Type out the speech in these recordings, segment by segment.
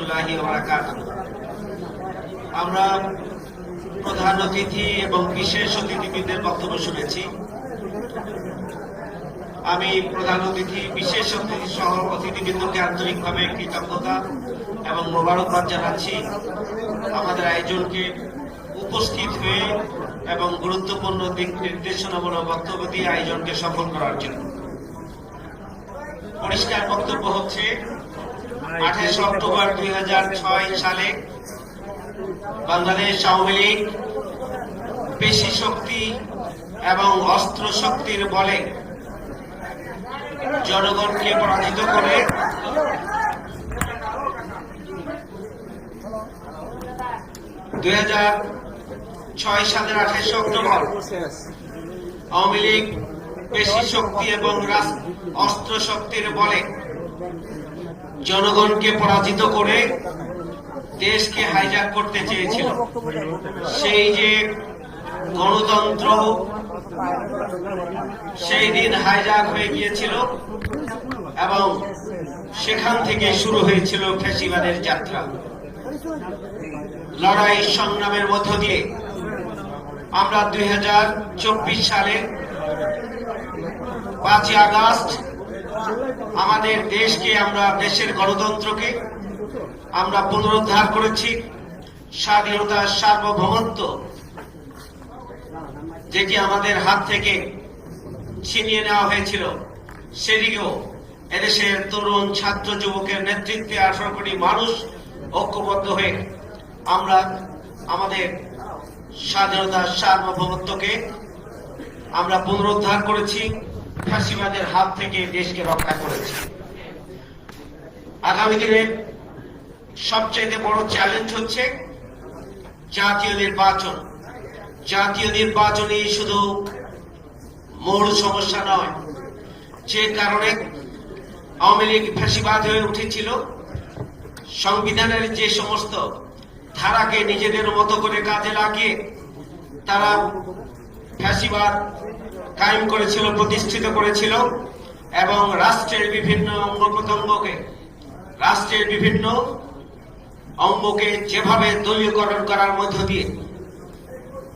রহমতুল্লাহি ওয়া বারাকাতুহু। আমরা প্রধান অতিথি এবং বিশেষ অতিথিবৃন্দের বক্তব্য শুনেছি। আমি প্রধান অতিথি, বিশেষ অতিথি সহ অতিথিবৃন্দকে আন্তরিকভাবে কৃতজ্ঞতা এবং মোবারকবাদ জানাচ্ছি আমাদের আয়োজনকে উপস্থিত হয়ে এবং গুরুত্বপূর্ণ দিক নির্দেশনামূলক বক্তব্য দিয়ে আয়োজনকে সফল করার জন্য। পরিষ্কার বক্তব্য হচ্ছে 28 অক্টোবর 2006 সালে বাংলাদেশ আওয়ামী লীগ পেশি শক্তি এবং অস্ত্র শক্তির বলে জনগণকে পরাজিত করে সালের 28 অক্টোবর আওয়ামী লীগ পেশি শক্তি এবং অস্ত্র শক্তির বলে জনগণকে পরাজিত করে দেশকে হাইজ্যাক করতে চেয়েছিল। সেই যে গণতন্ত্র সেই দিন হাইজ্যাক হয়ে গিয়েছিল এবং সেখান থেকে শুরু হয়েছিল ফ্যাসিবাদের যাত্রা। লড়াই সংগ্রামের মধ্য দিয়ে আমরা 2024 সালে 5 আগস্ট আমাদের দেশকে, আমরা দেশের গণতন্ত্রকে আমরা পুনরুদ্ধার করেছি। স্বাধীনতার সার্বভৌমত্ব যেটি আমাদের হাত থেকে ছিনিয়ে নেওয়া হয়েছিল, সেদিকেও এদেশের তরুণ ছাত্র যুবকের নেতৃত্বে 18 কোটি মানুষ ঐক্যবদ্ধ হয়ে আমরা আমাদের স্বাধীনতার সার্বভৌমত্বকে আমরা পুনরুদ্ধার করেছি, ফ্যাসিবাদের হাত থেকে দেশকে রক্ষা করেছি। আগামী দিনে সবচেয়ে বড় চ্যালেঞ্জ হচ্ছে জাতীয় নির্বাচন। জাতীয় নির্বাচনই শুধু মূল সমস্যা নয়, যে কারণে আওয়ামী লীগ ফ্যাসিবাদ হয়ে উঠেছিল। সংবিধানের যে সমস্ত ধারাকে নিজেদের মতো করে কাজে লাগিয়ে তারা ফ্যাসিবাদ কায়েম করেছিল, প্রতিষ্ঠিত করেছিল এবং রাষ্ট্রের বিভিন্ন অঙ্গকে যেভাবে দলীয়করণ করার মধ্য দিয়ে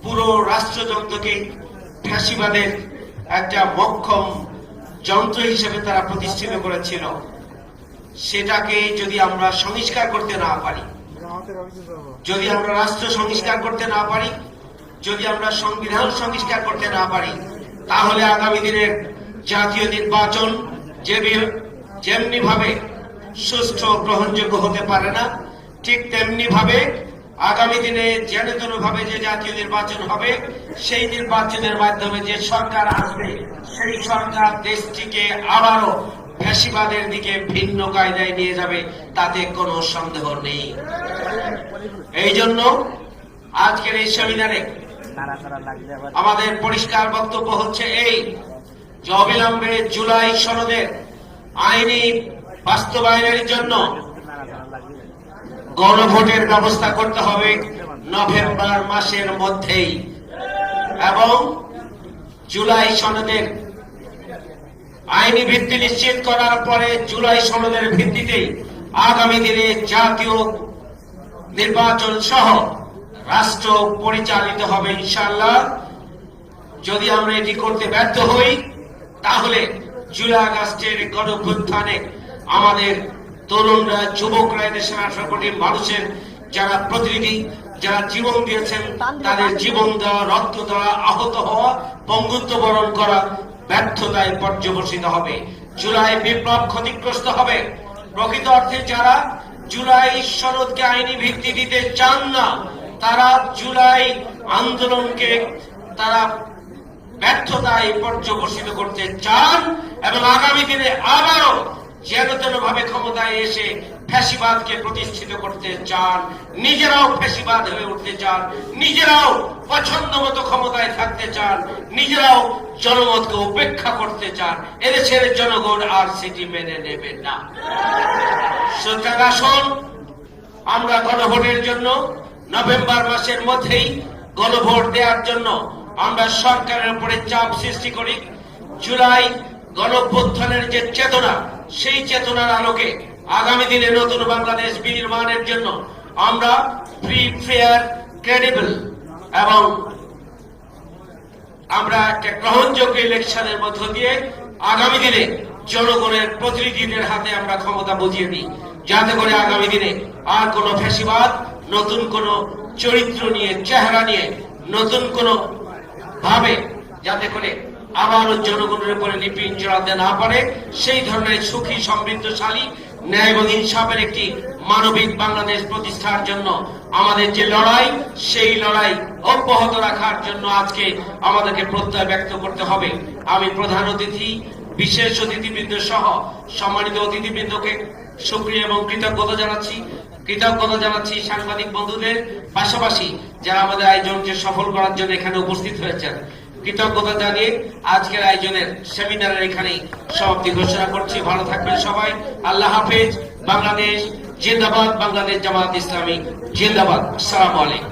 পুরো রাষ্ট্রযন্ত্রকে ফ্যাসিবাদের একটা মোক্ষম যন্ত্র হিসেবে তারা প্রতিষ্ঠিত করেছিল। সেটাকে যদি আমরা সংস্কার করতে না পারি, যদি আমরা রাষ্ট্র সংস্কার করতে না পারি, যদি আমরা সংবিধান সংস্কার করতে না পারি, তাহলে আগামী দিনের জাতীয় নির্বাচন যেমনি ভাবে সুষ্ঠু গ্রহণযোগ্য হতে পারে না, ঠিক তেমনি ভাবে আগামী দিনে যেন ভাবে যে জাতীয় নির্বাচন হবে, সেই নির্বাচনের মাধ্যমে যে সরকার আসবে, সেই সরকার দেশটিকে আবারও ফ্যাসিবাদের দিকে ভিন্ন কায়দায় নিয়ে যাবে, তাতে কোনো সন্দেহ নেই। এই জন্য আজকের এই সেমিনারে আমাদের পরিষ্কার বক্তব্য হচ্ছে এই যে অবিলম্বে জুলাই সনদের আইনি বাস্তবায়নের জন্য গণভোটের ব্যবস্থা করতে হবে নভেম্বর মাসের মধ্যেই, এবং জুলাই সনদের আইনি ভিত্তি নিশ্চিত করার পরে জুলাই সনদের ভিত্তিতেই আগামী দিনে জাতীয় নির্বাচন সহ রাষ্ট্র পরিচালিত হবে ইনশাআল্লাহ। যদি আমরা এটি করতে ব্যর্থ হই, তাহলে জুলাই আগস্টের গণঅভ্যুত্থানে আমাদের তরুণরা, যুবকরা, দেশের 18 কোটি মানুষের যারা প্রতিনিধি, যারা জীবন দিয়েছেন, তাদের জীবন দেওয়া, রক্ত দেওয়া, আহত হওয়া, পঙ্গুত্ব বরণ করা ব্যর্থতায় পর্যবসিত হবে। জুলাই বিপ্লব ক্ষতিগ্রস্ত হবে। প্রকৃত অর্থে যারা জুলাই সনদকে আইনি ভিত্তি দিতে চান না, তারা জুলাই আন্দোলনকে তারা ব্যর্থতায় পর্যবসিত করতে চান এবং আগামী দিনে আবারও যেন ভাবে ক্ষমতায় এসে ফ্যাসিবাদকে প্রতিষ্ঠিত করতে চান, নিজেরাও ফ্যাসিবাদ হয়ে উঠতে চান, নিজেরাও পছন্দ মতো ক্ষমতায় থাকতে চান, নিজেরাও জনমতকে উপেক্ষা করতে চান। এদেশের জনগণ আর সেটি মেনে নেবে না। সুতরাং আসুন আমরা গণভোটের জন্য নভেম্বর মাসের মধ্যেই গণভোট দেওয়ার জন্য আমরা সরকারের উপরে চাপ সৃষ্টি করি। জুলাই গণঅভ্যুত্থানের যে চেতনা, সেই চেতনার আলোকে আগামী দিনে নতুন বাংলাদেশ বিনির্মাণের জন্য আমরা ফ্রি, ফেয়ার, ক্রেডিবল এবং আমরা একটা গ্রহণযোগ্য ইলেকশনের মধ্য দিয়ে আগামী দিনে জনগণের প্রতিনিধিদের হাতে আমরা ক্ষমতা বুঝিয়ে দিই, যাতে করে আগামী দিনে আর কোন ফ্যাসিবাদ নতুন কোন চরিত্র নিয়ে, চেহারা নিয়ে, নতুন কোন ভাবে যাতে করে আবারও জনগণের উপরে নিপীড়ন চালাতে না পারে, সেই ধরনের সুখী, সমৃদ্ধশালী, ন্যায় এবং ইনসাফের একটি মানবিক বাংলাদেশ প্রতিষ্ঠার জন্য আমাদের যে লড়াই, সেই লড়াই অব্যাহত রাখার জন্য আজকে আমাদেরকে প্রত্যয় ব্যক্ত করতে হবে। আমি প্রধান অতিথি, বিশেষ অতিথিবৃন্দ সহ সম্মানিত অতিথিবৃন্দকে সুক্রিয়া এবং কৃতজ্ঞতা জানাচ্ছি সাংবাদিক বন্ধুদের, পাশাপাশি যারা আমাদের আয়োজনকে সফল করার জন্য এখানে উপস্থিত হয়েছেন। কৃতজ্ঞতা জানিয়ে আজকের আয়োজনের সেমিনারের এখানেই সমাপ্তি ঘোষণা করছি। ভালো থাকবেন সবাই। আল্লাহ হাফেজ। বাংলাদেশ জিন্দাবাদ। বাংলাদেশ জামাত ইসলামী জিন্দাবাদ। আসসালামু আলাইকুম।